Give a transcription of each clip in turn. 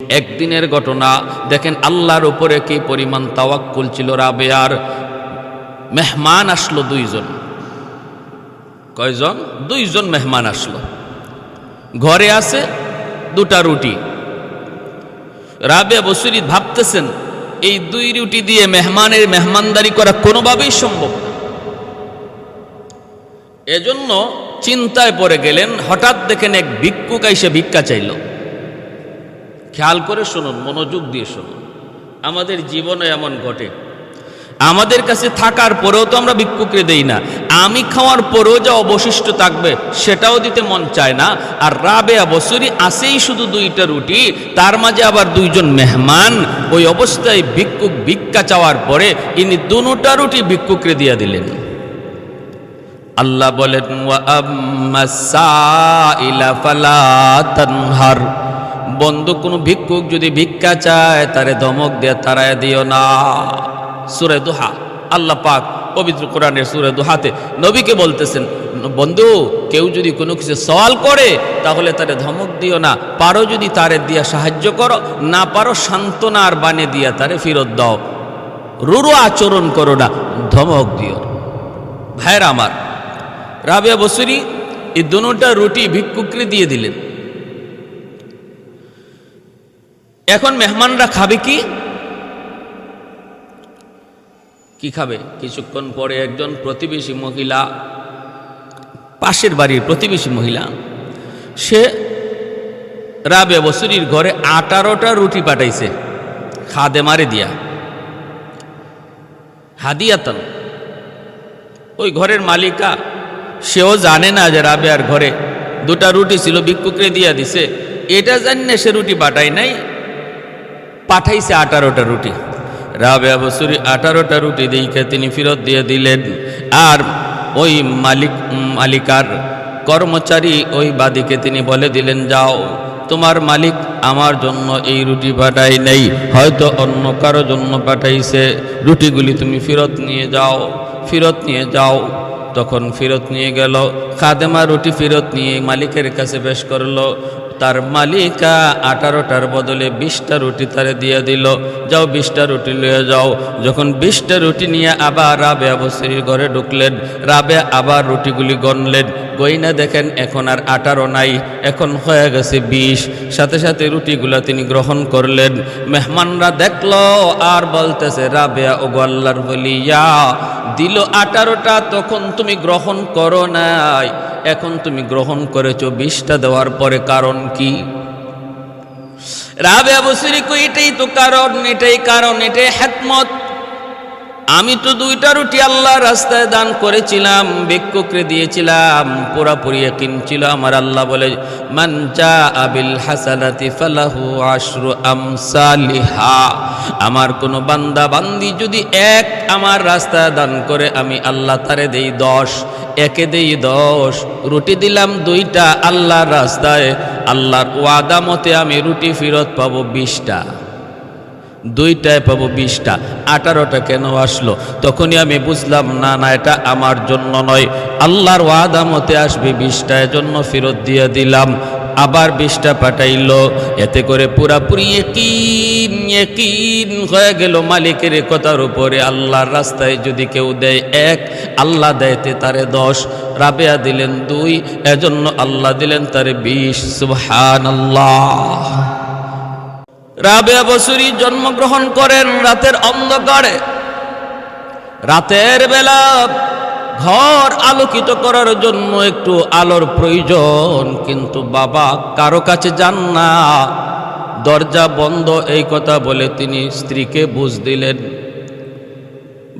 একদিনের ঘটনা দেখেন, আল্লাহর উপরে কি পরিমাণ তাওয়াক্কুল ছিল রাবেয়ার। মেহমান আসলো দুইজন। কয়জন? দুইজন মেহমান আসলো। ঘরে আছে দুটা রুটি। রাবেয়া বসরি ভাবতেছেন এই দুই রুটি দিয়ে মেহমানের মেহমানদারি করা কোনোভাবেই সম্ভব না। এজন্য চিন্তায় পড়ে গেলেন। হঠাৎ দেখেন এক ভিক্ষুক এসে ভিক্ষা চাইল। খেয়াল করে শুনুন, মনোযোগ দিয়ে শুনুন। আমাদের জীবনে এমন ঘটে, আমাদের কাছে থাকার পরেও তো আমরা ভিক্ষুকরে দেই না। আমি খাওয়ার পরেও যা অবশিষ্ট থাকবে সেটাও দিতে মন চায় না। আর রাবেয়া বসরি আসেই শুধু দুইটা রুটি, তার মাঝে আবার দুইজন মেহমান। ওই অবস্থায় ভিক্ষুক ভিক্ষা চাওয়ার পরে ইনি দুটা রুটি ভিক্ষুকরে দিয়ে দিলেন। আল্লাহ বলেন, ওয়া আম্মাস সাইলা ফালা তানহার, বন্ধু কোনো ভিক্ষুক যদি ভিক্ষা চায় তারে ধমক দিয়ে তাড়ায় দিও না। সূরা দুহা, আল্লাহ পাক পবিত্র কোরআনের সূরা দুহাতে নবীকে বলতেছেন, বন্ধু কেউ যদি কোনো কিছু সওয়াল করে তাহলে তারে ধমক দিও না। পারো যদি তারে দিয়া সাহায্য করো, না পারো সান্ত্বনার বাণী দিয়া তারে ফেরত দাও। রুরু আচরণ করো না, ধমক দিও। ভাইরা আমার, রাবেয়া বসরি এই দুটা রুটি ভিক্ষুককে দিয়ে দিলেন। এখন মেহমানরা খাবে কি খাবে? কিছুক্ষণ পরে একজন প্রতিবেশী মহিলা, পাশের বাড়ির প্রতিবেশী মহিলা, সে রাবেয়া বসরির ঘরে 18টা রুটি পাঠাইছে খাদেমারে দিয়া, হাদিয়াতান। ওই ঘরের মালিকা সেও জানে না যে রাবেয়ার ঘরে দুটা রুটি ছিল, ভিক্ষুকরে দিয়া দিছে। এটা জানে সে রুটি পাঠায় নাই, পাঠাইছে 18টা রুটি। রাবেয়া বসরি 18টা রুটি দেখে তিনি ফেরত দিয়ে দিলেন। আর ওই মালিকার কর্মচারী ওই বাদীকে তিনি বলে দিলেন, যাও, তোমার মালিক আমার জন্য এই রুটি পাঠায় নাই, হয়তো অন্য কারো জন্য পাঠাইছে। রুটিগুলি তুমি ফেরত নিয়ে যাও, ফেরত নিয়ে যাও। তখন ফেরত নিয়ে গেল। খাদেমা রুটি ফেরত নিয়ে মালিকের কাছে পেশ করলো। তার মালিকা 18টার বদলে 20টা রুটি তারে দিয়ে দিল, যাও 20টা রুটি নিয়ে যাও। যখন 20টা রুটি নিয়ে আবার রাবেয়া বসরির ঘরে ঢুকলেন, রাবেয়া আবার রুটিগুলি গণলেন। গইনা দেখেন এখন আর 18 নাই, এখন হয়ে গেছে 20। সাথে সাথে রুটিগুলা তিনি গ্রহণ করলেন। মেহমানরা দেখলো আর বলতেছে, রাবেয়া ওগো আল্লাহর ওলিয়া, দিল 18টা, তখন তুমি গ্রহণ করো নাই, এখন তুমি গ্রহণ করেছো 20টা দেওয়ার পরে, কারণ কি? রাবেয়া বসরি কই, এটাই তো কারণ, এটাই কারণ, এটাই হিকমত। আমি তো 2টা রুটি আল্লাহর রাস্তায় দান করেছিলাম, ভিক্ষুকরে দিয়েছিলাম, পুরাপুরি ইয়াকিন ছিল। আমার আল্লাহ বলে, মান জাআ বিল হাসানাতি ফালাহু আশরু আমসালিহা, আমার কোন বান্দা বান্দি যদি এক আমার রাস্তায় দান করে, আমি আল্লাহ তারে দেই 10, একে দেই 10। রুটি দিলাম 2টা আল্লাহর রাস্তায়, আল্লাহর ওয়াদা মতে আমি রুটি ফেরত পাবো 20টা, 2টায় পাবো 20টা। 18টা কেন আসলো? তখনই আমি বুঝলাম, না না, এটা আমার জন্য নয়, আল্লাহর ওয়াদা মতে আসবে 20টা, এজন্য ফেরত দিয়ে দিলাম। আবার 20টা পাঠাইলো। এতে করে পুরাপুরি ইয়াকিন হয়ে গেল মালিকের কথার উপরে। আল্লাহর রাস্তায় যদি কেউ দেয় 1, আল্লাহ দেয়তে তারে 10। রাবেয়া দিলেন 2, এজন্য আল্লাহ দিলেন তারে 20। সুবহানাল্লাহ। রাবেয়া বসরি জন্মগ্রহণ করেন রাতের অন্ধকারে। রাতের বেলা ঘর আলোকিত করার জন্য একটু আলোর প্রয়োজন, কিন্তু বাবা কারো কাছে যান না, দরজা বন্ধ, এই কথা বলে তিনি স্ত্রীকে বুঝ দিলেন।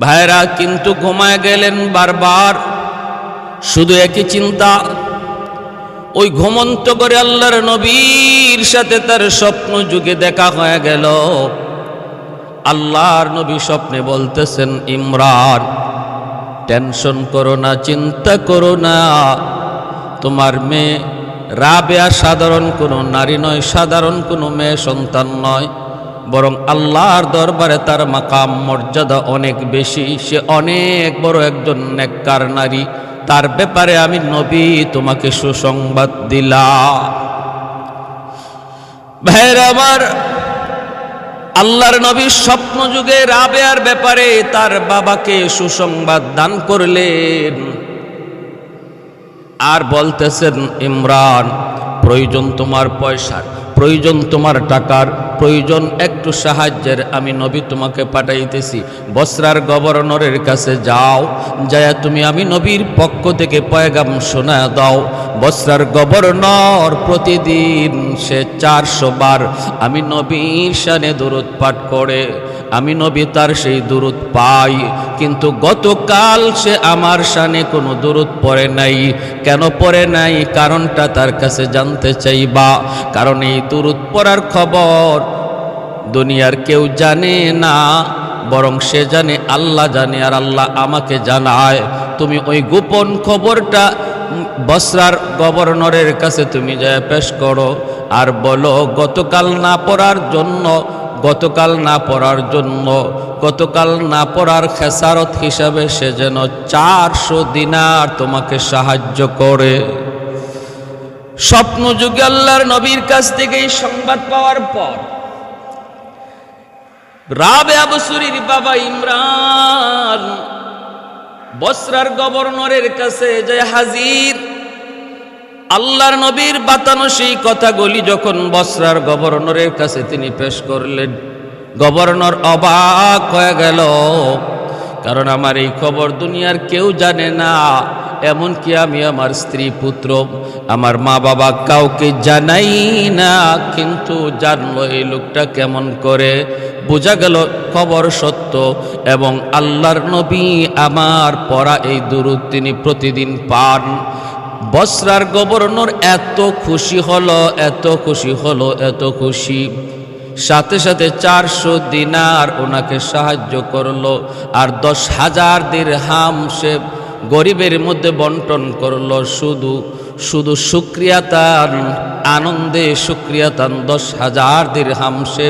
ভাইরা কিন্তু ঘুমায় গেলেন বারবার, শুধু একই চিন্তা। ওই ঘুমন্ত করে আল্লাহর নবীর সাথে তার স্বপ্ন যুগে দেখা হয়ে গেল। আল্লাহর নবী স্বপ্নে বলতেছেন, ইমরান, টেনশন করো না, চিন্তা করো না, তোমার মেয়ে রাবেয়া সাধারণ কোনো নারী নয়, সাধারণ কোনো মেয়ে সন্তান নয়, বরং আল্লাহর দরবারে তার মাকাম মর্যাদা অনেক বেশি। সে অনেক বড় একজন নেককার নারী, তার ব্যাপারে আমি নবী তোমাকে সুসংবাদ দিলাম। ভাইরা আমার, আল্লাহর নবী স্বপ্ন যুগে রাবেয়ার ব্যাপারে তার বাবাকে সুসংবাদ দান করলেন আর বলতেছেন, ইমরান, প্রয়োজন তোমার পয়সার, প্রয়োজন তোমার টাকার, প্রয়োজন একটু সাহায্যের, আমি নবী তোমাকে পাঠাইতেছি। বসরার গভর্নরের কাছে যাও, যায় তুমি আমি নবীর পক্ষ থেকে পয়গাম শোনা দাও। বসরার গভর্নর প্রতিদিন সে 400 বার আমি নবীর শানে দুরূদ পাঠ করে, আমি নবী তার সেই দুরূদ পাই, কিন্তু গতকাল সে আমার শানে কোনো দুরূদ পড়ে নাই। কেন পড়ে নাই? কারণটা তার কাছে জানতে চাইবা। কারণ এই দুরূদ পড়ার খবর দুনিয়ার কেউ জানে না, বরং সে জানে, আল্লাহ জানে, আর আল্লাহ আমাকে জানায়। তুমি ওই গোপন খবরটা বসরার গভর্নরের কাছে তুমি যায় পেশ করো আর বলো, গতকাল না পড়ার জন্য, গতকাল না পড়ার জন্য, গতকাল না পড়ার খেসারত হিসাবে সে যেন 400 দিনার তোমাকে সাহায্য করে। স্বপ্ন যুগে আল্লাহর নবীর কাছ থেকে এই সংবাদ পাওয়ার পর রাবেয়া বসরির বাবা ইমরান বসরার গভর্নরের কাছে যে হাজির। আল্লাহর নবীর বাতানো সেই কথাগুলি যখন বসরার গভর্নরের কাছে তিনি পেশ করলেন, গভর্নর অবাক হয়ে গেল। কারণ আমার এই খবর দুনিয়ার কেউ জানে না, এমনকি আমি আমার স্ত্রী পুত্র আমার মা বাবা কাউকে জানাই না, কিন্তু জানলো এই লোকটা কেমন করে। বোঝা গেল খবর সত্য, এবং আল্লাহর নবী আমার পড়া এই দুরূদ তিনি প্রতিদিন পান। বসরার গভর্নর এত খুশি হলো, এত খুশি হলো, এত খুশি, সাথে সাথে 400 দিনার ওনাকে সাহায্য করলো, আর 10,000 দিরহাম সে গরিবের মধ্যে বন্টন করলো। শুধু শুধু শুক্রিয়াতান, আনন্দে শুক্রিয়াতান 10,000 দিরহাম সে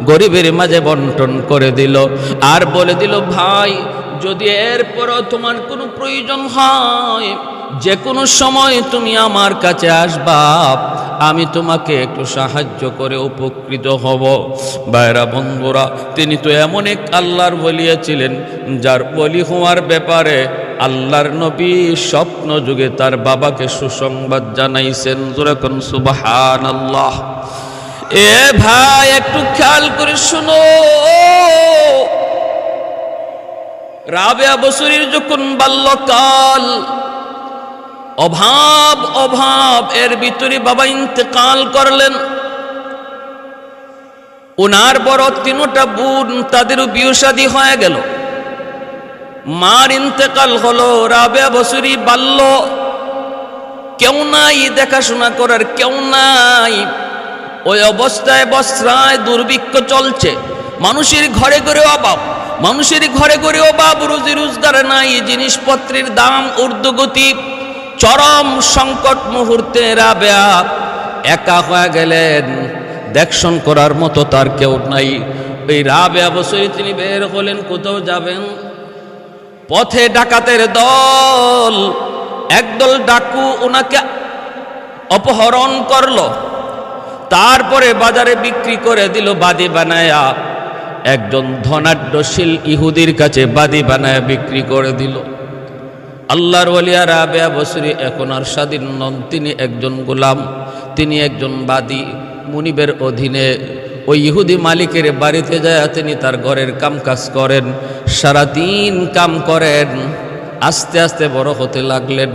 গরিবের মাঝে বন্টন করে দিল। আর বলে দিল, ভাই, যদি এরপরও তোমার কোনো প্রয়োজন হয়, যে কোনো সময় তুমি আমার কাছে আসবা, আমি তোমাকে একটু সাহায্য করে উপকৃত হব। ভাইরা বন্ধুরা, তিনি তো এমন এক আল্লাহর ওলিয়া ছিলেন যার ওলি হওয়ার ব্যাপারে আল্লাহর নবী স্বপ্ন যুগে তার বাবাকে সুসংবাদ জানাইছেন। যেরকম সুবহানাল্লাহ। এ ভাই, একটু খেয়াল করে শুনো, রাবেয়া বসরির যখন বাল্যকাল, অভাব অভাব এর ভিতরে বাবা ইন্তেকাল করলেন। ওনার বড় 3টা বোন, তাদেরও বিয়ে শাদী হয়ে গেল। মার ইন্তেকাল হলো, রাবেয়া বসরি বাল্য, কেউ নাই দেখাশোনা করার, কেউ নাই। ওই অবস্থায় বসরায় দুর্ভিক্ষ চলছে, মানুষের ঘরে ঘরে অভাব, মানুষের ঘরে ঘরে অভাব, রুজি রোজগার নাই, জিনিসপত্রের দাম ঊর্ধ্বগতি। চরম সংকট মুহূর্তে রাবেয়া একা হয়ে গেলেন, দেখশন করার মতো তার কেউ নাই। এই রাবেয়া বসরি তিনি বের হলেন, কোথাও যাবেন। পথে ডাকাতের দল, একদল ডাকু ওনাকে অপহরণ করলো, তারপরে বাজারে বিক্রি করে দিল বাদী বানায়া। একজন ধনাঢ্যশীল ইহুদির কাছে বাদী বানায়া বিক্রি করে দিল। আল্লাহর ওলিয়া রাবেয়া বসরি এখন আর স্বাধীন নন, তিনি একজন গোলাম, তিনি একজন বাদী। মুনিবের অধীনে ওই ইহুদি মালিকের বাড়িতে যায় তিনি তার ঘরের কাম কাজ করেন, সারাদিন কাম করেন। আস্তে আস্তে বড় হতে লাগলেন।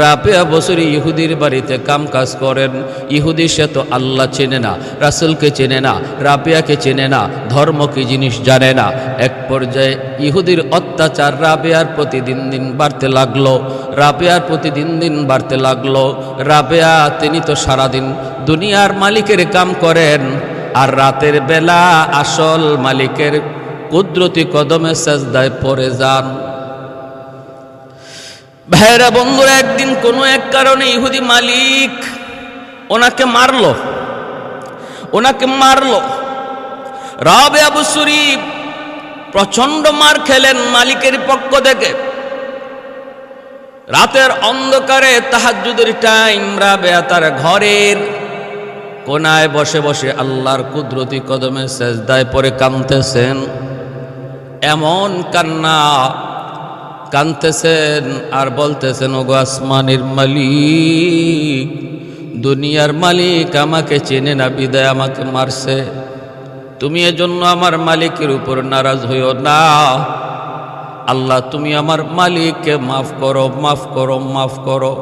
রাবেয়া বসরি ইহুদির বাড়িতে কাম কাজ করেন। ইহুদি সে তো আল্লাহ চেনে না, রাসূলকে চেনে না, রাবেয়াকে চেনে না, ধর্ম কি জিনিস জানে না। এক পর্যায়ে ইহুদির অত্যাচার রাবেয়ার প্রতি দিন দিন বাড়তে লাগলো, রাবেয়ার প্রতি দিন দিন বাড়তে লাগলো। রাবেয়া তিনি তো সারাদিন দুনিয়ার মালিকের কাম করেন, আর রাতের বেলা আসল মালিকের কুদরতি কদমে সাজদায় পড়ে যান। ভাইরা বন্ধুরা, একদিন কোনো এক কারণে ইহুদি মালিক ওনাকে মারলো। রাবেয়া বসরি প্রচন্ড মার খেলেন মালিকের পক্ষ থেকে। রাতের অন্ধকারে তাহাজ্জুদের টাইম, রাবেয়া তার ঘরের কোনায় বসে বসে আল্লাহর কুদরতি কদমে সেজদায় পড়ে কাঁদতেছেন। এমন কান্না কাঁদতেছেন আর বলতেছেন, ওগো আসমানের মালিক, দুনিয়ার মালিক আমাকে চেনে না বিদায় আমাকে মারছে। তুমি এজন্য আমার মালিকের উপর নারাজ হইও না। আল্লাহ তুমি আমার মালিককে মাফ করো, মাফ করো, মাফ করো।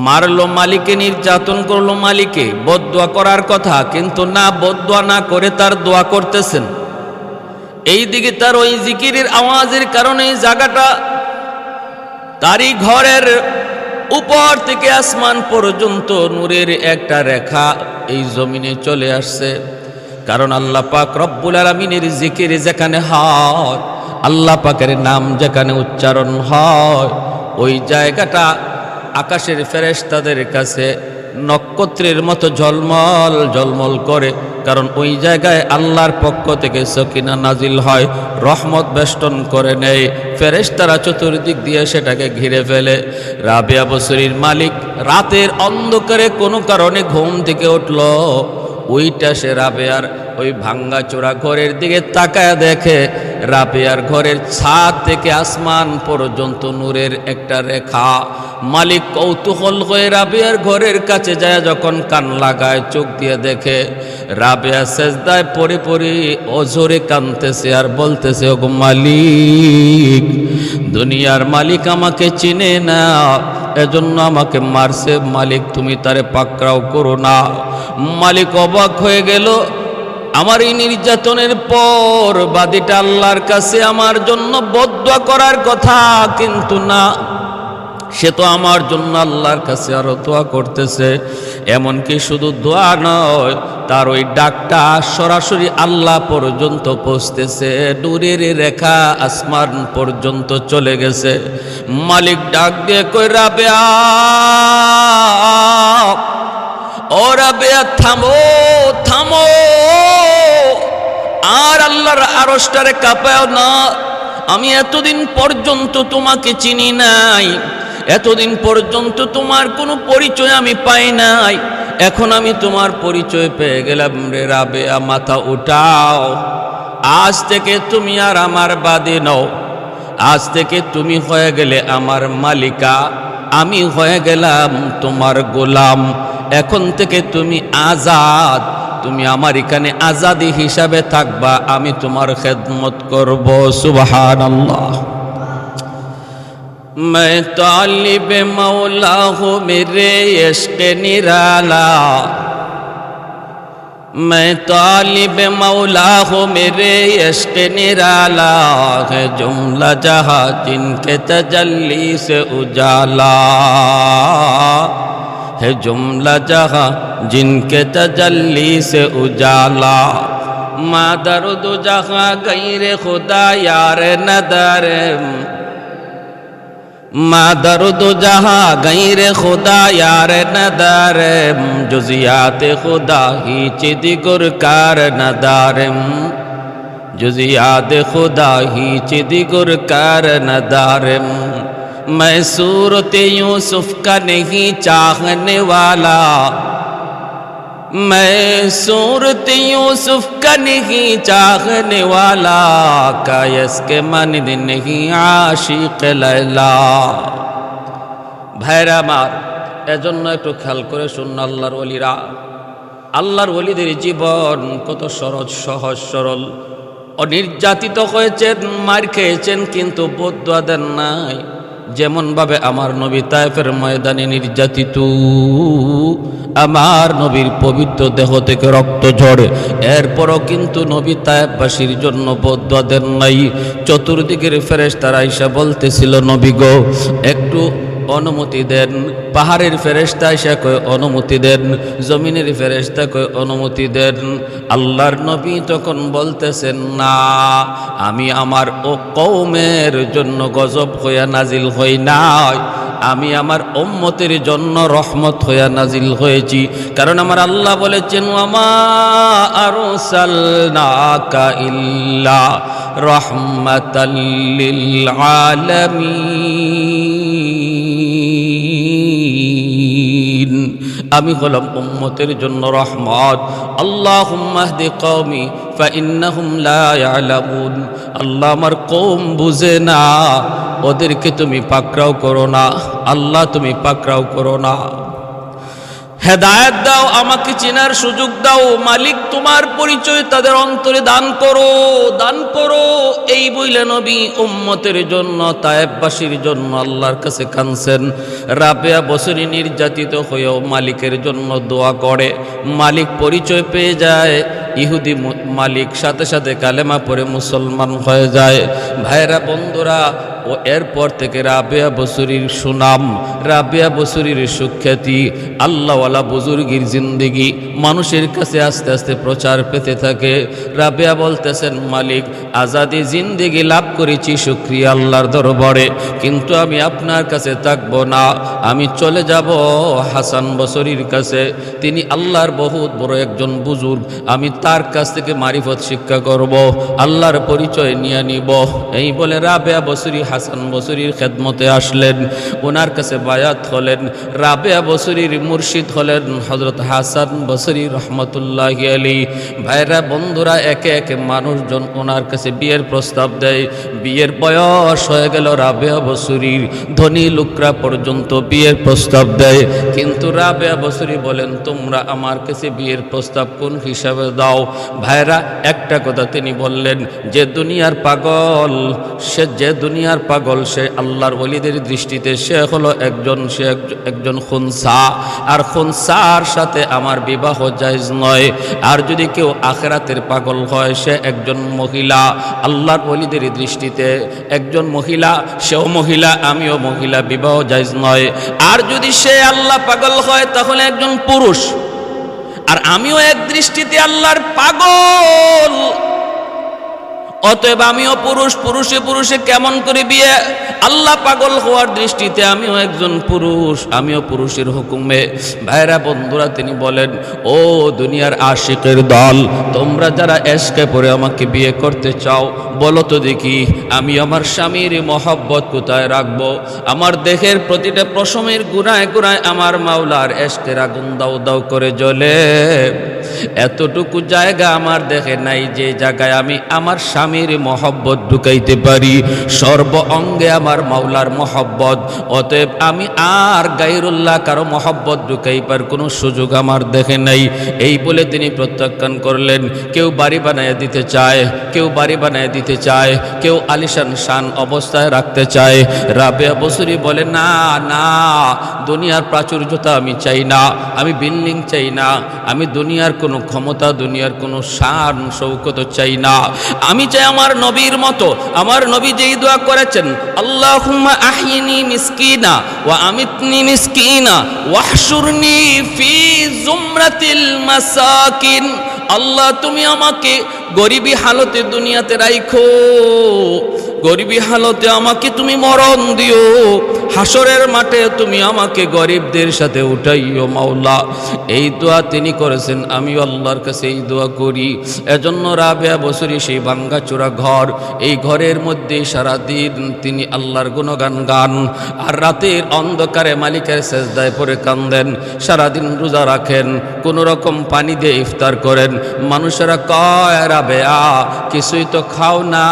মারলো মালিকে, নির্যাতন করলো মালিকে, বদদোয়া করার কথা, কিন্তু না, বদদোয়া না করে তার দোয়া করতেছেন। এই দিকে তার ওই জিকিরের আওয়াজের কারণে এই জায়গাটা, তারই ঘরের উপর থেকে আসমান পর্যন্ত নূরের একটা রেখা এই জমিনে চলে আসছে। কারণ আল্লাহ পাক রব্বুল আলামিনের জিকির যেখানে হয়, আল্লাহ পাকের নাম যেখানে উচ্চারণ হয়, ওই জায়গাটা আকাশের ফেরেশতাদের কাছে নক্ষত্রের মতো ঝলমল ঝলমল করে। কারণ ওই জায়গায় আল্লাহর পক্ষ থেকে সকিনা নাজিল হয়, রহমত বেষ্টন করে নেয়, ফেরেশতারা চতুর্দিক দিয়ে সেটাকে ঘিরে ফেলে। রাবেয়া বসরির মালিক রাতের অন্ধকারে কোনো কারণে ঘুম থেকে উঠল, ওইটা সে রাবেয়ার ওই ভাঙ্গা চোরা ঘরের দিকে তাকায় দেখে রাবেয়ার ঘরের ছাদ থেকে আসমান পর্যন্ত নূরের একটা রেখা। মালিক কৌতূহল হয়ে রাবেয়ার ঘরের কাছে যায়, যখন কান লাগায় চোখ দিয়ে দেখে রাবেয়া সেজদায় পড়ে পড়ে অঝরে কাঁদতেছে আর বলতেছে, ওগো মালিক, দুনিয়ার মালিক আমাকে চিনে না, এজন্য আমাকে মারছে। মালিক তুমি তারে পাকড়াও করো না। মালিক অবাক হয়ে গেল, আমার এই নির্যাতনের পর বাদীটা আল্লাহর কাছে আমার জন্য বদদোয়া করার কথা, কিন্তু না, সে তো আমার জন্য আল্লাহর কাছে আরো দোয়া করতেছে। এমনকি শুধু দোয়া নয়, তার ওই ডাকটা সরাসরি আল্লাহ পর্যন্ত পৌঁছতেছে, নূরের রেখা আসমান পর্যন্ত চলে গেছে। মালিক ডাক দিয়ে কই, রাবেয়া, ও রাবেয়া, থামো থামো, আর আল্লাহর আরশটারে কাঁপাও না। আমি এতদিন পর্যন্ত তোমাকে চিনি নাই, এতদিন পর্যন্ত তোমার কোনো পরিচয় আমি পাই নাই, এখন আমি তোমার পরিচয় পেয়ে গেলাম রে রাবেয়া, মাথা উঠাও। আজ থেকে তুমি আর আমার বাদী নও, আজ থেকে তুমি হয়ে গেলে আমার মালিকা, আমি হয়ে গেলাম তোমার গোলাম। এখন থেকে তুমি আজাদ, তুমি আমার এখানে আজাদি হিসাবে থাকবা, আমি তোমার খেদমত করব। সুবহানাল্লাহ। मैं तालिब मौला हूँ मेरे इश्क़ निराला, मैं तालिब मौला हूँ मेरे इश्क़ निराला, है जुमला जहाँ जिनके तजल्ली से उजाला, है जुमला जहाँ जिनके तजल्ली से उजाला, मा दर्द जहाँ गैर खुदा यार नदर, मा दर्द जहाँ गैर खुदा यार नदर, जुजियात खुदा ही चिदिगुर कार नदारम, जुजियात खुदा ही चिदिगुर कार नदारम, मैं सूरत यूसुफ का नहीं चाहने वाला, मैं सूरत यूसुफ का नहीं चाहने वाला, कायस के मानिद नहीं आशिक लैला। ভাইরা আমার, এজন্য একটু খেয়াল করে শুনুন, আল্লাহর ওলিরা, আল্লাহর ওলিদের জীবন কত সহজ সহজ সরল। অনির্যাতিত হয়েছেন, মার খেয়েছেন, কিন্তু বদদোয়া দেন নাই। যেমন ভাবে আমার নবী তায়েফের ময়দানে নির্যাতিত, আমার নবীর পবিত্র দেহ থেকে রক্ত ঝরে, এরপরও কিন্তু নবী তায়েফবাসীর জন্য বদদোয়া দেন নাই। চতুর্দিকের ফেরেশতারা আইসা বলতেছিল, নবী গো, একটু অনুমতি দেন। পাহাড়ের ফেরেশতা এসে কয় অনুমতি দেন, জমিনের ফেরেশতা কয় অনুমতি দেন। আল্লাহর নবী তখন বলতেছেন, না, আমি আমার ও কওমের জন্য গজব হইয়া নাজিল হই নাই, আমি আমার উম্মতের জন্য রহমত হইয়া নাজিল হয়েছি। কারণ আমার আল্লাহ বলেছেন, ওয়ামা আরসালনাকা ইল্লা রাহমাতাল লিল আলামিন। আমি হলাম উম্মতের জন্য রহমত। আল্লাহুম্মা হদি কওমি ফাইন্নাহুম লা ইয়ালামুন। আল্লাহ আমার কওম বুঝে না, ওদেরকে তুমি পাকড়াও করো না। আল্লাহ তুমি পাকড়াও করো না। হেদায়েত দাও, আমাকে চেনার সুযোগ দাও। মালিক তোমার পরিচয় তাদের অন্তরে দান করো, দান করো। এই বইলে নবী উম্মতের জন্য, তায়েববাসীর জন্য আল্লাহর কাছে কাঁদছেন। রাবেয়া বছরী নির্যাতিত হয়েও মালিকের জন্য দোয়া করে। মালিক পরিচয় পেয়ে যায়, ইহুদি মালিক সাথে সাথে কালেমা পড়ে মুসলমান হয়ে যায়। ভাইরা বন্ধুরা, ও এরপর থেকে রাবেয়া বছরীর সুনাম, রাবেয়া বছরীর সুখ্যাতি, আল্লাহওয়ালা বুজুর্গির জিন্দেগি মানুষের কাছে আস্তে আস্তে প্রচার পেতে থাকে। রাবেয়া বলতেছেন, মালিক আজাদি জিন্দেগি লাভ করেছি শুকরিয়া আল্লাহর দরবারে, কিন্তু আমি আপনার কাছে থাকবো না, আমি চলে যাব হাসান বছরীর কাছে। তিনি আল্লাহর বহুত বড় একজন বুজুর্গ, আমি তার কাছ থেকে মারিফত শিক্ষা করব, আল্লাহর পরিচয় নিয়ে নিব। এই বলে রাবেয়া বছরী হাসান বছরীর খেদমতে আসলেন, ওনার কাছে বায়াত হলেন। রাবেয়া বছরীর মুর্শিদ হলেন হযরত হাসান বছরী রহমতুল্লাহি আলাইহি। ভাইরা বন্ধুরা, একে একে মানুষজন ওনার কাছে বিয়ের প্রস্তাব দেয়। বিয়ের বয়স হয়ে গেল রাবেয়া বছরীর, ধনী লোকরা পর্যন্ত বিয়ের প্রস্তাব দেয়। কিন্তু রাবেয়া বছরী বলেন, তোমরা আমার কাছে বিয়ের প্রস্তাব কোন হিসাবে দাও? ভাইরা, একটা কথা তিনি বললেন, যে দুনিয়ার পাগল, সে আল্লাহর ওলিদের দৃষ্টিতে সে হলো একজন খুনসা, আর খুনসার সাথে আমার বিবাহ জায়েজ নয়। আর যদি কেউ আখিরাতের পাগল হয়, সে একজন মহিলা, আল্লাহর ওলিদের দৃষ্টিতে একজন মহিলা, সেও মহিলা, আমিও মহিলা, বিবাহ জায়েজ নয়। আর যদি সে আল্লাহ পাগল হয়, তাহলে একজন পুরুষ, আর আমিও এক দৃষ্টিতে আল্লাহর পাগল, অতএব আমিও পুরুষ, পুরুষে কেমন করে বিয়ে? আল্লাহ পাগল হওয়ার দৃষ্টিতে আমিও একজন পুরুষ, আমিও পুরুষের হুকুমে। ভাইরা বন্ধুরা, তিনি বলেন, ও দুনিয়ার আশিকের দল, তোমরা যারা এশকে পড়ে আমাকে বিয়ে করতে চাও, বলো তো দেখি আমি আমার স্বামীর মহব্বত কোথায় রাখবো? আমার দেহের প্রতিটা পশমের গুনায় গুনায় আমার মাওলার এশকের আগুন দাও দাও করে জ্বলে। এতটুকু জায়গা আমার দেহে নাই যে জায়গায় আমি আমার স্বামীর মহব্বত ঢুকাইতে পারি। সর্ব অঙ্গে আমার মাওলার মহব্বত, অতএব আমি আর গায়রুল্লাহ কারো মহব্বত ঢুকাইবার কোনো সুযোগ আমার দেখে নাই। এই বলে তিনি প্রত্যাখ্যান করলেন। কেউ বাড়ি বানায় দিতে চায়, কেউ বাড়ি বানায় দিতে চায়, কেউ আলিশান শান অবস্থায় রাখতে চায়। রাবেয়া বছরী বলে, না না, দুনিয়ার প্রাচুর্যতা আমি চাই না, আমি বিল্ডিং চাই না, আমি দুনিয়ার কোনো ক্ষমতা, দুনিয়ার কোনো শান শৌকত চাই না। আমি চাই আমার নবীর মতো। আমার নবী যেই দোয়া করেছেন, আল্লাহুম্মা আহিনি মিসকিনা ওয়া আমিতনি মিসকিনা ওয়াহশুরনি ফি জুমরাতিল মাসাকিন। আল্লাহ, তুমি আমাকে গরিবী হালতে দুনিয়াতে রাখো, গরিবী হালতে আমাকে তুমি মরণ দিও, হাসরের মাঠে তুমি আমাকে গরিবদের সাথে উঠাইও মাওলা। এই দোয়া তিনি করেছেন, আমি আল্লাহর কাছে এই দোয়া করি। এজন্য রাবেয়া বছরী সেই ভাঙ্গাচোরা ঘর, এই ঘরের মধ্যে সারাদিন তিনি আল্লাহর গুণগান গান, আর রাতের অন্ধকারে মালিকের সেজদায় পড়ে কান্দেন। সারাদিন রোজা রাখেন, কোনো রকম পানি দিয়ে ইফতার করেন। মানুষেরা কয়, রাবেয়া কিছুই তো খাও না,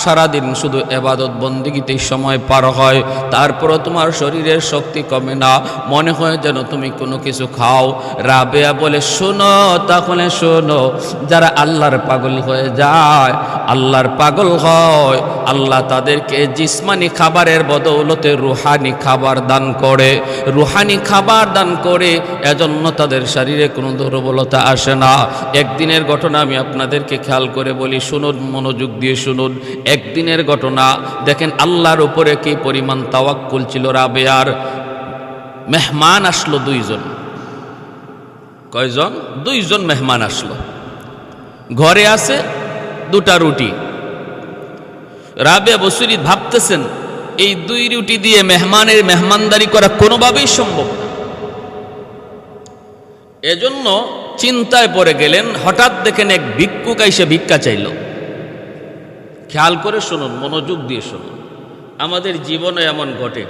সারাদিন শুধু এবাদত বন্দেগীতেই সময় পার হয়, তারপরও তোমার শরীরের শক্তি কমে না, মনে হয় যেন তুমি কোনো কিছু খাও। রাবেয়া বলে, শোনো, তাহলে শোনো, যারা আল্লাহর পাগল হয়ে যায়, আল্লাহর পাগল হয়, আল্লাহ তাদেরকে জিসমানি খাবারের বদৌলতে রুহানি খাবার দান করে, রুহানি খাবার দান করে। এজন্য তাদের শরীরে কোনো দুর্বলতা আসে না। একদিনের ঘটনা আমি আপনাদেরকে খেয়াল করে বলি, শুনুন, মনোযোগ দিয়ে শুনুন। একদিনের ঘটনা, দেখেন আল্লাহর উপরে কি পরিমাণ তাওয়াক্কুল ছিল রাবেয়ার। মেহমান আসলো দুইজন। কয়জন? দুইজন মেহমান আসলো। ঘরে আছে দুটা রুটি। রাবেয়া বছরী ভাবতেছেন, এই দুই রুটি দিয়ে মেহমানের মেহমানদারি করা কোনোভাবেই সম্ভব না। এজন্য চিন্তায় পড়ে গেলেন। হঠাৎ দেখেন এক ভিক্ষুক এসে ভিক্ষা চাইল। খেয়াল করে শুনুন, মনোযোগ দিয়ে শুনুন। আমাদের জীবনে এমন ঘটে,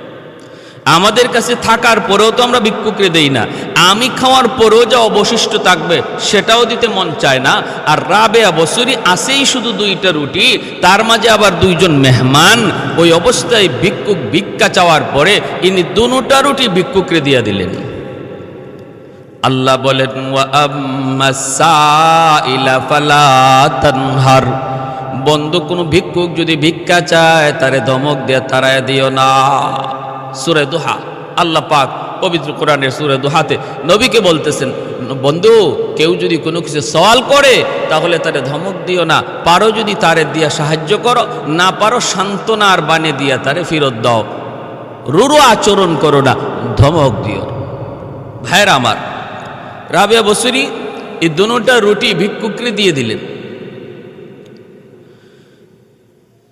আমাদের কাছে থাকার পরেও তো আমরা ভিক্ষুকরে দেই না, আমি খাওয়ার পরেও যা অবশিষ্ট থাকবে সেটাও দিতে মন চায় না। আর রাবেয়া বসরি আসেই শুধু 2টা রুটি, তার মাঝে আবার 2জন মেহমান, ওই অবস্থায় ভিক্ষুক ভিক্ষা চাওয়ার পরে ইনি 2টা রুটি ভিক্ষুকরে দিয়ে দিলেন। আল্লাহ বলেন ওয়া আম্মাস সাইলা ফালা তানহার, বন্ধু কোনো ভিক্ষুক যদি ভিক্ষা চায় তারে ধমক দিয়ে তাড়ায় দিও না। সূরা দুহা, আল্লাহ পাক পবিত্র কোরআনের সূরা দুহাতে নবীকে বলতেছেন, বন্ধু কেউ যদি কোনো কিছু সওয়াল করে তাহলে তারে ধমক দিও না, পারো যদি তারে দিয়া সাহায্য করো, না পারো সান্ত্বনার বাণী দিয়া তারে ফেরত দাও, রুরু আচরণ করো না, ধমক দিও। ভাইরা আমার, রাবেয়া বসরি এই 2টা রুটি ভিক্ষুকরে দিয়ে দিলেন।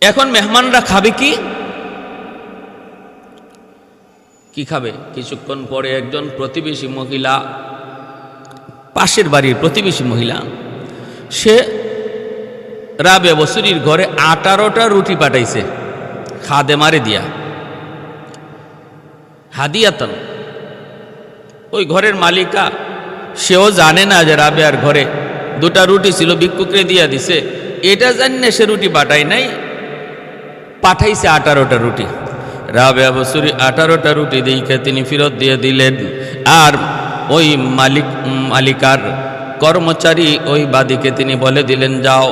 এখন মেহমানরা খাবে কি খাবে? কিছুক্ষণ পরে একজন প্রতিবেশী মহিলা, পাশের বাড়ির প্রতিবেশী মহিলা, সে রাবেয়া বসরির ঘরে 18টা রুটি পাঠাইছে খাদেমারে দিয়া, হাদিয়াতন। ওই ঘরের মালিকা সেও জানে না যে রাবেয়ার ঘরে 2টা রুটি ছিল, ভিক্ষুকরে দিয়া দিছে, এটা জানে সে রুটি পাঠায় নাই, পাঠাইছে 18টা রুটি। রাবেয়া বসরি 18টা রুটি দেখে তিনি ফেরত দিয়ে দিলেন। আর ওই মালিকার কর্মচারী ওই বাদীকে তিনি বলে দিলেন, যাও,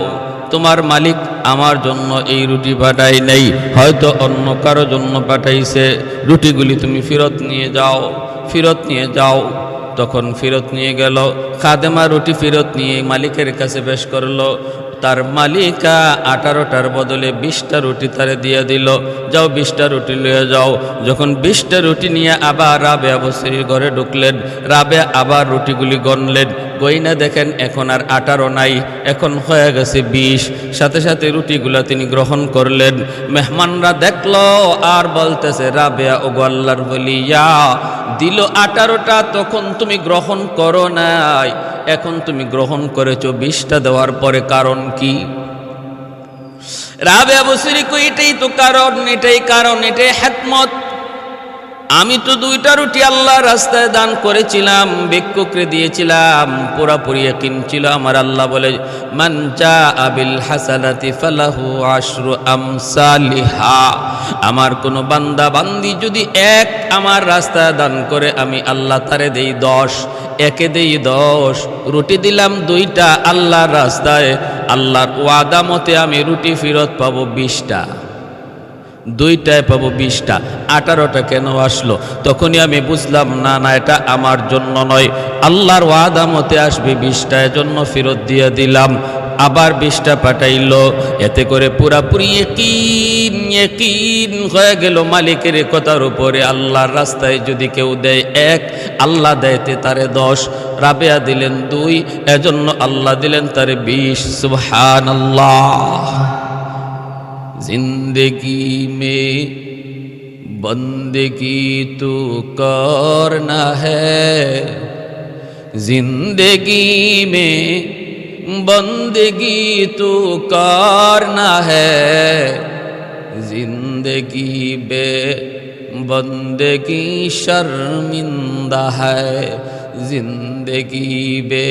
তোমার মালিক আমার জন্য এই রুটি পাঠাই নাই, হয়তো অন্য কারো জন্য পাঠাইছে, রুটিগুলি তুমি ফেরত নিয়ে যাও, ফেরত নিয়ে যাও। তখন ফেরত নিয়ে গেল, খাদেমা রুটি ফেরত নিয়ে মালিকের কাছে পেশ করলো। তার মালিকা 18টার বদলে 20টা রুটি তারে দিয়ে দিল, যাও 20টা রুটি লয়ে যাও। যখন 20টা রুটি নিয়ে আবার রাবেয়া বসরির ঘরে ঢুকলেন, রাবেয়া আবার রুটিগুলি গণলেন, গইনা দেখেন এখন আর 18 নাই, এখন হয়ে গেছে 20। সাথে সাথে রুটিগুলা তিনি গ্রহণ করলেন। মেহমানরা দেখলো আর বলতেছে, রাবেয়া ও আল্লাহর বলিয়া দিল 18টা, তখন তুমি গ্রহণ করো নাই, এখন তুমি গ্রহণ করেছো 20টা দেওয়ার পরে, কারণ কি? রাবেয়া বসরি কই, এটাই তো কারণ, এটাই কারণ, এটাই হিকমত। আমি তো 2টা রুটি আল্লাহর রাস্তায় দান করেছিলাম, ভিক্ষুকরে দিয়েছিলাম, পুরাপুরি ইয়াকিন ছিল আমার। আল্লাহ বলে, মান জাআ বিল হাসানাতি ফালাহু আশরু আমসালিহা, আমার কোন বান্দা বান্দি যদি 1 আমার রাস্তায় দান করে, আমি আল্লাহ তারে দেই 10, একে দেই 10। রুটি দিলাম 2টা আল্লাহর রাস্তায়, আল্লাহর ওয়াদা মতে আমি রুটি ফেরত পাবো 20টা, 2টায় পাবো 20টা, 18টা কেন আসলো? তখনই আমি বুঝলাম, না না, এটা আমার জন্য নয়, আল্লাহর ওয়াদা মতে আসবে 20টা, এজন্য ফেরত দিয়ে দিলাম। আবার 20টা পাঠাইলো, এতে করে পুরাপুরি ইয়াকিন হয়ে গেল মালিকের কথার উপরে। আল্লাহর রাস্তায় যদি কেউ দেয় 1, আল্লাহ দেয়তে তারে 10, রাবেয়া দিলেন 2, এজন্য আল্লাহ দিলেন তারে 20। সুবহানাল্লাহ। जिंदगी में बंदगी तो करना है, जिंदगी में बंदगी तो करना है, जिंदगी बे बंदगी शर्मिंदा है, जिंदगी बे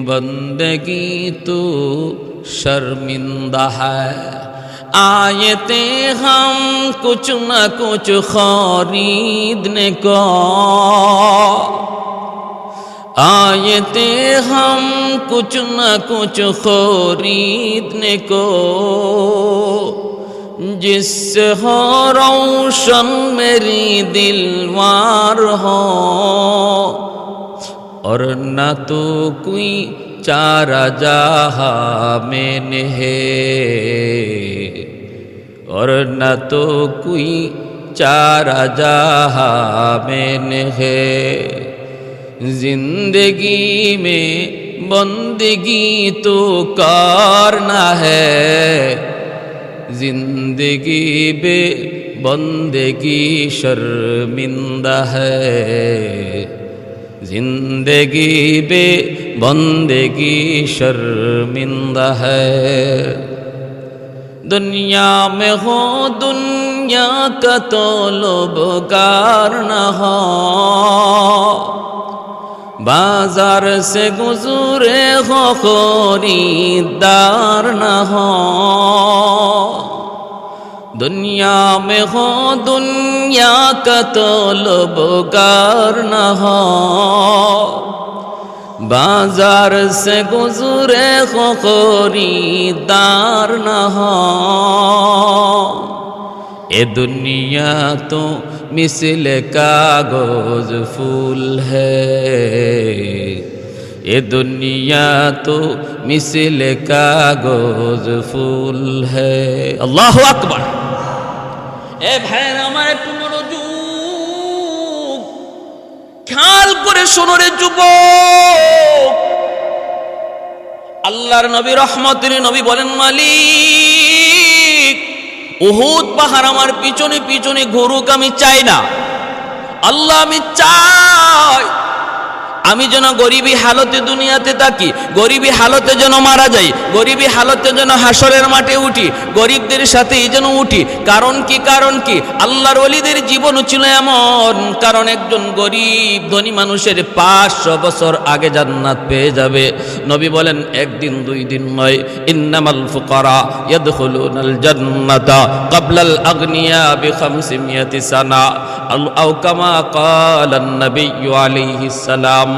बंदगी तो शर्मिंदा है। आए थे हम कुछ न कुछ खरीदने को, आए थे हम कुछ न कुछ खरीदने को, जिससे हो रोशन मेरी दिलवार हो, और न तो कोई चारा जहाँ में है, और न तो कोई चारा जहाँ में है, जिंदगी में बंदगी तो करना है, जिंदगी बे बंदगी शर्मिंदा है, जिंदगी बे बंदगी शर्मिंदा है। दुनिया में हो दुनिया दुनिया का तलबगार न हो, बाजार से गुजरे हो खरीदार न हो, दुनिया में हो दुनिया का तलबगार न हो, बाजार से गुजरे हो खरीदार न हो। ए दुनिया तो मिसल कागज फूल है, ए दुनिया तो मिसल कागज फूल है। अल्लाहु আকবার। এ ভাইরা আমার একটু মনোযোগ খেয়াল করে শোনো রে যুবক। আল্লাহর নবী রহমতের নবী বলেন, মালিক উহুদ পাহাড় আমার পিছনে পিছনে ঘুরুক, আমি চাই না। আল্লাহ আমি চাই আমি যেন গরিবী হালতে দুনিয়াতে থাকি, গরিবী হালতে যেন মারা যাই, গরিবী হালতে যেন হাসরের মাঠে উঠি, গরিবদের সাথেই যেন উঠি। কারণ কি? কারণ কি? আল্লাহর ওলিদের জীবন ছিল এমন, কারণ একজন গরিব ধনী মানুষের 500 বছর আগে জান্নাত পেয়ে যাবে। নবী বলেন একদিন দুই দিন নয়, ইন্নামাল ফুকারা ইয়াদখুলুনাল জান্নাতা ক্বাবলাল আগনিয়া বি500 সানা আও কামা ক্বালান নবী আলাইহিস সালাম।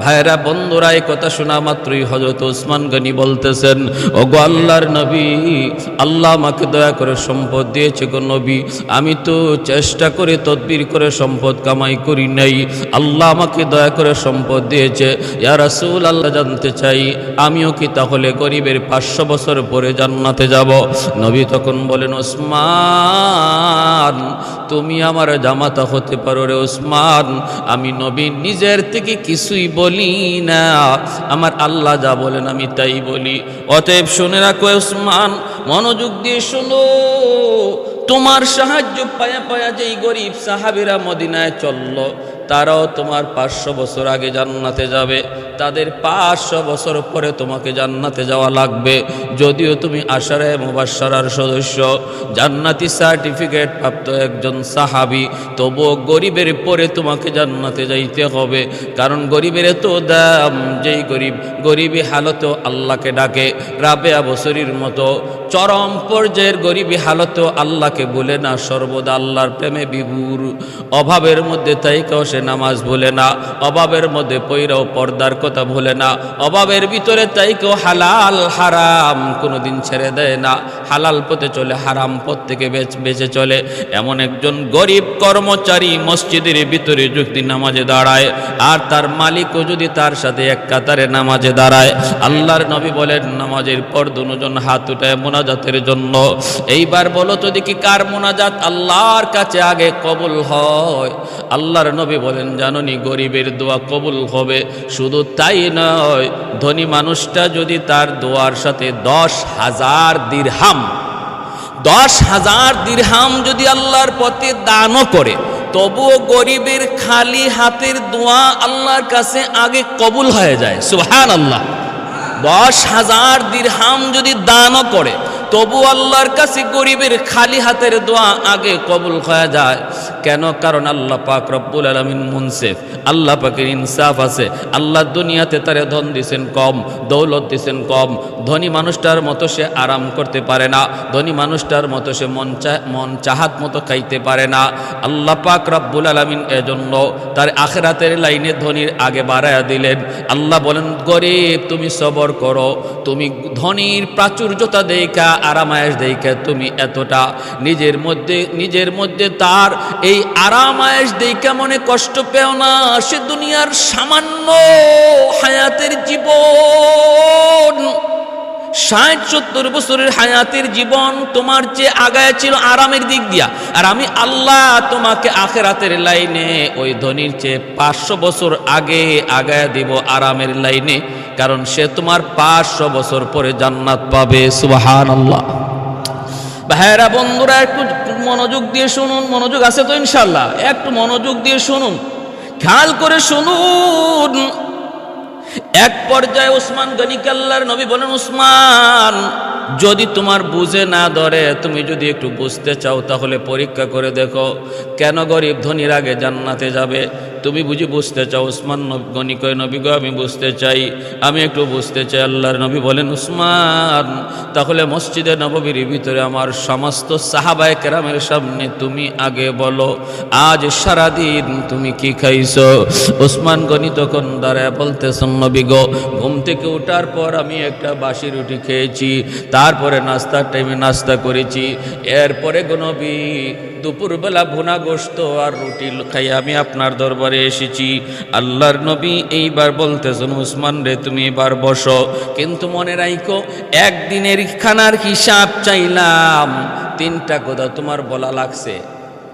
ভাইরা বন্ধুরা, এই কথা শোনা মাত্রই হযরত ওসমান গনি বলতেছেন, ওগো আল্লাহর নবী, আল্লাহ আমাকে দয়া করে সম্পদ দিয়েছে গো নবী, আমি তো চেষ্টা করে তদবির করে সম্পদ কামাই করি নাই, আল্লাহ আমাকে দয়া করে সম্পদ দিয়েছে। ইয়া রাসূল আল্লাহ, জানতে চাই আমিও কি তাহলে গরিবের 500 বছর পরে জান্নাতে যাব? নবী তখন বলেন, ওসমান তুমি আমার জামাতা হতে পারো রে ওসমান, আমি নবী নিজের থেকে কিছুই বলি না, আমার আল্লাহ যা বলেন আমি তাই বলি। অতএব শুনে রাখো ওসমান, মনোযোগ দিয়ে শোনো, তোমার সাহায্য পায়া পায়া যেই গরিব সাহাবীরা মদিনায় চলল, তারাও তোমার 500 বছর আগে জান্নাতে যাবে, তাদের 500 বছর পরে তোমাকে জান্নাতে যাওয়া লাগবে। যদিও তুমি আশারায়ে মুবাশশারার সদস্য, জান্নাতি সার্টিফিকেট প্রাপ্ত একজন সাহাবী, তবুও গরিবের পরে তোমাকে জান্নাতে যাইতে হবে। কারণ গরিবের তো দাম, যেই গরিব গরিবী হালতেও আল্লাহকে ডাকে, রাবেয়া বসরির মতো চরম পর্যায়ের গরিবী হালতেও আল্লাহকে বলে না, সর্বদা আল্লাহর প্রেমে বিভোর, অভাবের মধ্যে তাইকাও সে নামাজ ভুলে না, অভাবের মধ্যে পয়রাও পর্দার কথা ভুলে না, অভাবের ভিতরে তাইকেও হালাল হারাম কোনোদিন ছেড়ে দেয় না, হালাল পথে চলে, হারাম পথ থেকে বেঁচে চলে। এমন একজন গরিব কর্মচারী মসজিদের ভিতরে যদি নামাজে দাঁড়ায়, আর তার মালিকও যদি তার সাথে এক কাতারে নামাজে দাঁড়ায়, আল্লাহর নবী বলেন নামাজের পর দুজন হাত উঠায় মোনাজাতের জন্য। এইবার বলো তো দেখি কার মোনাজাত আল্লাহর কাছে আগে কবুল হয়? আল্লাহর নবী বলেন, জানোনি গরিবের দোয়া কবুল হবে। শুধু তাই নয়, ধনী মানুষটা যদি তার দোয়ার সাথে 10,000 দিরহাম 10,000 দিরহাম যদি আল্লাহর পথে দানও করে, তবুও গরিবের খালি হাতের দোয়া আল্লাহর কাছে আগে কবুল হয়ে যায়। সুবহানাল্লাহ। 10,000 দিরহাম যদি দানও করে, তবু আল্লাহর কাছে গরিবের খালি হাতের দোয়া আগে কবুল হয়ে যায়। কেন? কারণ আল্লাহ পাক রব্বুল আলামিন মুনসিফ, আল্লাহ পাকের ইনসাফ আছে। আল্লাহ দুনিয়াতে তারে ধন দিয়েছেন কম, দৌলত দিয়েছেন কম, ধনী মানুষটার মতো সে আরাম করতে পারে না, ধনী মানুষটার মতো সে মন চাহাত মতো খাইতে পারে না। আল্লাহ পাক রব্বুল আলামিন এজন্য তার আখিরাতের লাইনে ধনীর আগে বাড়ায়া দিলেন। আল্লাহ বলেন, গরিব তুমি সবর করো, তুমি ধনীর প্রাচুর্যতা দেখা, আরামায়েশ দেখা তুমি এতটা নিজের মধ্যে তার এই আরামায়েশ দেখা মনে কষ্ট পেও না। সে দুনিয়ার সামান্য হায়াতের জীবন, 60-70 বছরের হায়াতের জীবন তোমার চেয়ে আগায় ছিল আরামের দিক দিয়া, আর আমি আল্লাহ তোমাকে আখিরাতের লাইনে ওই ধনীর চেয়ে 500 বছর আগে আগায় দিব আরামের লাইনে, কারণ সে তোমার 500 বছর পরে জান্নাত পাবে। সুবহানাল্লাহ। ভাইরা বন্ধুরা, একটু মনোযোগ দিয়ে শুনুন। মনোযোগ আছে তো ইনশাআল্লাহ? একটু মনোযোগ দিয়ে শুনুন, খেয়াল করে শুনুন। এক পর্যায়ে ওসমান গনিকে আল্লাহর নবী বলেন, ওসমান যদি তোমার বুঝে না ধরে, তুমি যদি একটু বুঝতে চাও তাহলে পরীক্ষা করে দেখো কেন গরিব ধনীর আগে জান্নাতে যাবে। তুমি বুঝি বুঝতে চাও? উসমান গনি কয়, নবী গো আমি বুঝতে চাই, আমি একটু বুঝতে চাই। আল্লাহর নবী বলেন, উসমান তাহলে মসজিদে নববীর ভিতরে আমার সমস্ত সাহাবায়ে কেরামের সামনে তুমি আগে বলো আজ সারাদিন তুমি কি খাইছো। উসমান গনি তখন দাঁড়ায় বলতেছেন, নবী গো ঘুম থেকে ওঠার পর আমি একটা বাসি রুটি খেয়েছি, তারপরে নাস্তার টাইমে নাস্তা করেছি, এরপরে গো নবী দুপুরবেলা ভুনা গোশত আর রুটি খাই আমি আপনার দরবারে এসেছি। আল্লাহর নবী এইবার বলতেছেন, উসমান রে তুমি এবার বসো, কিন্তু মনে রাখো একদিনের খানার হিসাব চাইলাম। তিনটা কথা তোমার বলা লাগছে।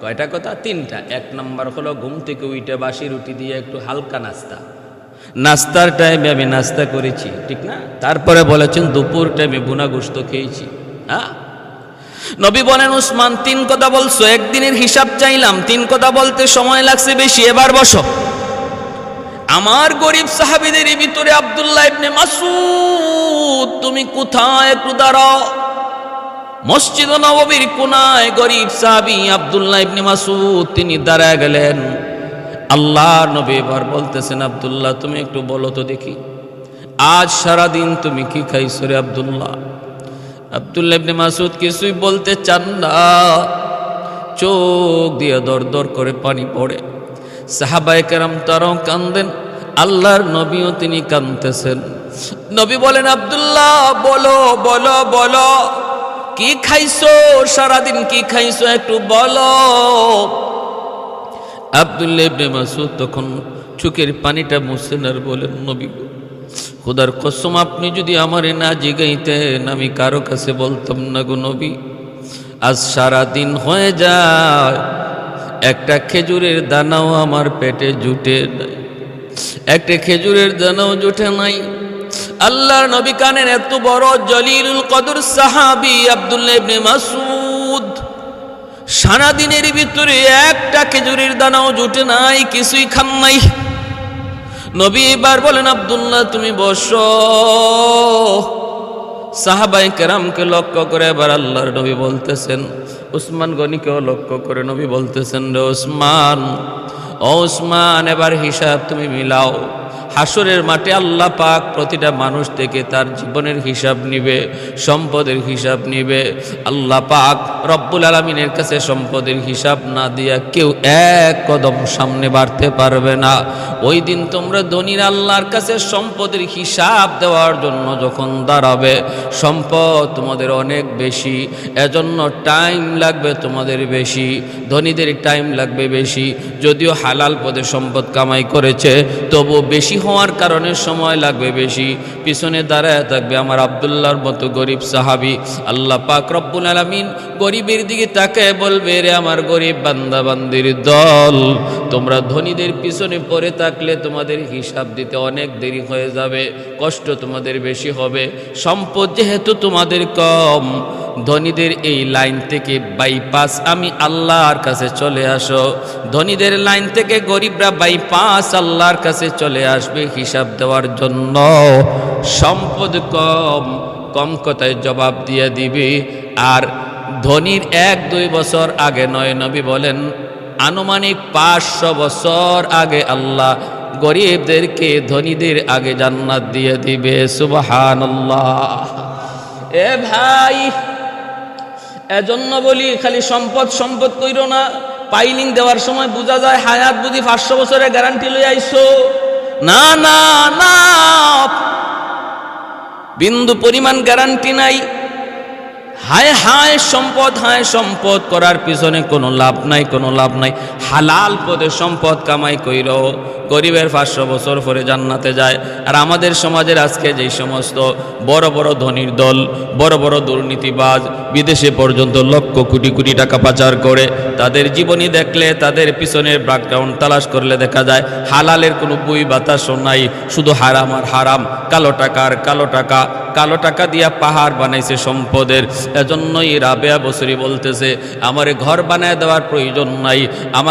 কয়টা কথা? তিনটা। এক নম্বর হলো ঘুম থেকে উঠে বাসি রুটি দিয়ে একটু হালকা নাস্তা, নাস্তার টাইমে আমি নাস্তা করেছি, ঠিক না? তারপরে বলেছেন দুপুর টাইমে ভুনা গোশত খেয়েছি। হ্যাঁ, নবী বলেন, উসমান তিন কথা বলছো, একদিনের হিসাব চাইলাম, তিন কথা বলতে সময় লাগছে বেশি, এবার বসো। আমার গরিব সাহাবীদের ভিতরে আব্দুল্লাহ ইবনে মাসউদ, তুমি কোথায়? একটু দাঁড়াও। মসজিদ নববীর কোনায় গরিব সাহাবী আব্দুল্লাহ ইবনে মাসউদ তিনি দাঁড়ায় গেলেন। আল্লাহর নবী এবার বলতেছেন, আব্দুল্লাহ তুমি একটু বলো তো দেখি আজ সারাদিন তুমি কি খাইছো রে আব্দুল্লাহ? আব্দুল্লাহ ইবনে মাসউদ কিছুই বলতে চান না, চোখ দিয়ে দর দর করে পানি পড়ে। সাহাবায়ে কেরাম তারাও কান্দেন, আল্লাহর নবীও তিনি কাঁদতেছেন। নবী বলেন, আব্দুল্লাহ বলো বলো বলো, কি খাইছো সারাদিন, কি খাইছো একটু বলো। আব্দুল্লাহ ইবনে মাসউদ তখন চোখের পানিটা মুছেন আর বলেন, নবী গো খোদার কসম আপনি যদি আমারে না জিগাইতেন আমি কারো কাছে বলতাম না গো নবী। আজ সারাদিন হয়ে যায় একটা খেজুরের দানাও আমার পেটে জুটে নাই, একটা খেজুরের দানাও জুটে নাই। আল্লাহর নবী কানের এত বড় জলিলুল কদর সাহাবী আব্দুল্লাহ ইবনে মাসউদ, সারাদিনের ভিতরে একটা খেজুরের দানাও জুটে নাই, কিছুই খান নাই। নবী এবার বলেন, আব্দুল্লাহ তুমি বসো। সাহাবায়ে কেরামকে লক্ষ্য করে এবার আল্লাহর নবী বলতেছেন, উসমান গনিকেও লক্ষ্য করে নবী বলতেছেন, রে উসমান, ও উসমান এবার হিসাব তুমি মিলাও। হাসরের মাঠে আল্লাহ পাক প্রতিটা মানুষ থেকে তার জীবনের হিসাব নিবে, সম্পদের হিসাব নিবে। আল্লাহ পাক রব্বুল আলামিনের কাছে সম্পদের হিসাব না দিয়া কেউ এক কদম সামনে বাড়তে পারবে না। ওই দিন তোমরা ধনীর আল্লাহর কাছে সম্পদের হিসাব দেওয়ার জন্য যখন দাঁড়াবে, সম্পদ তোমাদের অনেক বেশি, এজন্য টাইম লাগবে তোমাদের বেশি, ধনীদের টাইম লাগবে বেশি। যদিও হালাল পদে সম্পদ কামাই করেছে তবু বেশি হওয়ার কারণে সময় লাগবে বেশি। পিছনে দাঁড়ায় থাকবে আমার আব্দুল্লাহর মতো গরিব সাহাবী। আল্লাহ পাক রব্বুল আলামিন গরিবের দিকে তাকায় বলবে, রে আমার গরিব বান্দা বান্দির দল, তোমরা ধনীদের পিছনে পড়ে থাকলে তোমাদের হিসাব দিতে অনেক দেরি হয়ে যাবে, কষ্ট তোমাদের বেশি হবে। সম্পদ যেহেতু তোমাদের কম, ধনীদের এই লাইন থেকে বাইপাস আমি আল্লাহর কাছে চলে আসো। ধনীদের লাইন থেকে গরিবরা বাইপাস আল্লাহর কাছে চলে আসবে হিসাব দেওয়ার জন্য। সম্পদ কম, কম কথায় জবাব দিয়ে দিবি। আর ধনীর 1-2 বছর আগে নয়, নবী বলেন আনুমানিক 500 বছর আগে আল্লাহ গরিবদেরকে ধনীদের আগে জান্নাত দিয়ে দিবে। সুবহানাল্লাহ। এ ভাই, এজন্য বলি খালি সম্পদ সম্পদ কইরো না। পাইলিং দেওয়ার সময় বোঝা যায় হায়াত বুঝি 500 বছরের গ্যারান্টি লই আইছো। না না না, বিন্দু পরিমাণ গ্যারান্টি নাই। হায় হায় সম্পদ, হায় সম্পদ করার পিছনে কোনো লাভ নাই, কোনো লাভ নাই। হালাল পদে সম্পদ কামাই কইরো, গরিবের 500 বছর পরে জান্নাতে যায়। আর আমাদের সমাজের আজকে যেই সমস্ত বড় বড় ধনীর দল, বড় বড় দুর্নীতিবাজ, বিদেশে পর্যন্ত লক্ষ কোটি কোটি টাকা পাচার করে, তাদের জীবনী দেখলে, তাদের পিছনের ব্যাকগ্রাউন্ড তালাশ করলে দেখা যায় হালালের কোনো বই বাতাসও নাই, শুধু হারাম আর হারাম, কালো টাকা আর কালো টাকা। কালো টাকা দিয়া পাহাড় বানাইছে সম্পদের। এজন্যই রাবেয়া বসরি বলতেছে, আমারে ঘর বানায় দেওয়ার প্রয়োজন নাই, আমার